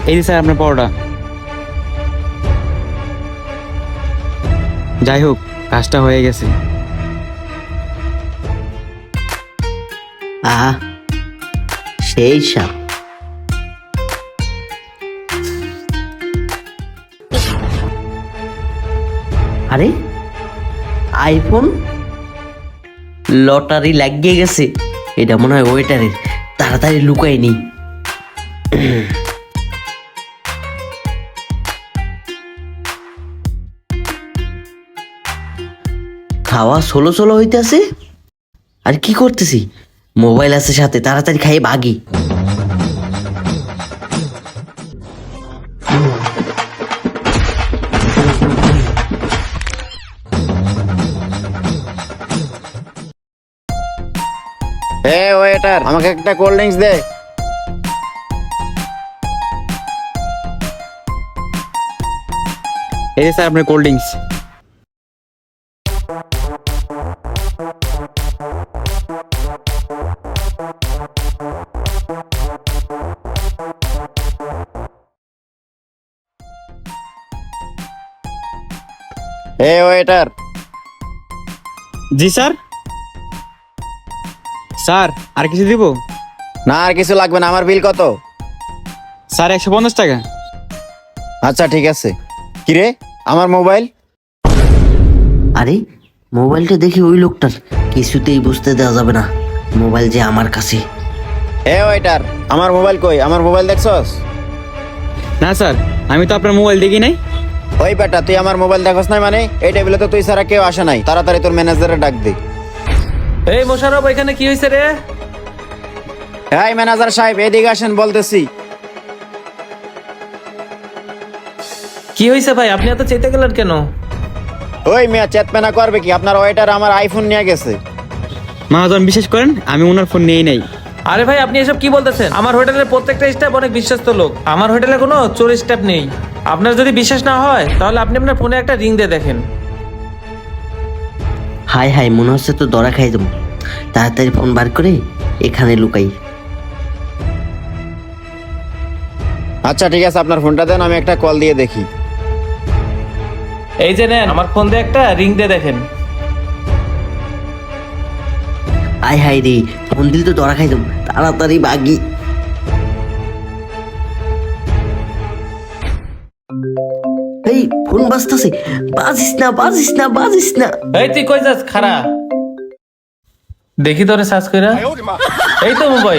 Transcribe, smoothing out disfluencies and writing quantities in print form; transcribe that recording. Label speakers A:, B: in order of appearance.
A: এই যে স্যার আপনার পরোটা। যাই হোক, কাজটা হয়ে গেছে।
B: আহা, সেই সাপ। আরে আইফোন লটারি লাগিয়ে গেছে। এটা মনে হয় ওয়েটারের, তাড়াতাড়ি লুকাই নি। খাওয়া ষোলো ষোলো হইতেছে, আর কি করতেছি? মোবাইল আছে সাথে, তাড়াতাড়ি খাইয়ে ভাগি।
C: ওয়েটার, আমাকে একটা কোল্ড ড্রিঙ্কস দে।
A: এই যে স্যার আপনার কোল্ড ড্রিঙ্কস।
C: ওয়েটার।
A: জি স্যার। স্যার আর কিছু দিব?
C: না, আর কিছু লাগবে না। আমার বিল কত?
A: স্যার 150 টাকা।
C: আচ্ছা ঠিক আছে। কিরে, আমার মোবাইল?
B: আরে মোবাইলটা দেখি ওই লোকটার, কিছুতেই বুঝতে দেওয়া যাবে না মোবাইল যে আমার কাছে।
C: ওয়েটার, আমার মোবাইল কই? আমার মোবাইল দেখছস?
A: না স্যার, আমি তো আপনার মোবাইল দেখি নাই।
C: ওই বেটা, তুই আমার মোবাইল দেখছ নাই মানে? এই টেবিলে তো তুই ছাড়া কেউ আসে নাই। তাড়াতাড়ি তোর ম্যানেজারে ডাক দে।
D: এই মোশাররফ, এখানে কি হয়েছে রে?
C: এই ম্যানেজার সাহেব, এদিকে আসেন বলতেছি।
D: কি হয়েছে ভাই, আপনি এত চেতে গেলেন কেন?
C: ওই মিয়া, চেতপেনা করবে কি? আপনার ওয়েটার আমার আইফোন নিয়ে গেছে।
A: মহাজন বিশ্বাস করেন, আমি ওনার ফোন নিয়েই নাই।
D: আরে ভাই, আপনি এসব কি বলতেছেন? আমার হোটেলের প্রত্যেকটা স্টাফ অনেক বিশ্বস্ত লোক। আমার হোটেলে কোনো চোর স্টাফ নেই। আপনার যদি বিশ্বাস না হয় তাহলে আপনি আপনার ফোনে একটা রিং দিয়ে দেখেন।
B: হাই হাই, মনে হচ্ছে তো ধরা খাই দেবো। তাড়াতাড়ি ফোন বার করে এখানে লুকাই।
C: আচ্ছা ঠিক আছে, আপনার ফোনটা দেন, আমি একটা কল দিয়ে দেখি।
D: এই যে নেন, আমার ফোন দিয়ে একটা রিং দিয়ে দেখেন।
B: আই হাই রে, ফোন দিল তো ধরা খাই দেবো, তাড়াতাড়ি ভাগি। এই ফোন বাজতাছে, বাজিস না বাজিস না বাজিস না।
D: এই তুই কই যাস? খারা দেখি তোরে সার্চ কইরা। এই তো মোবাইল।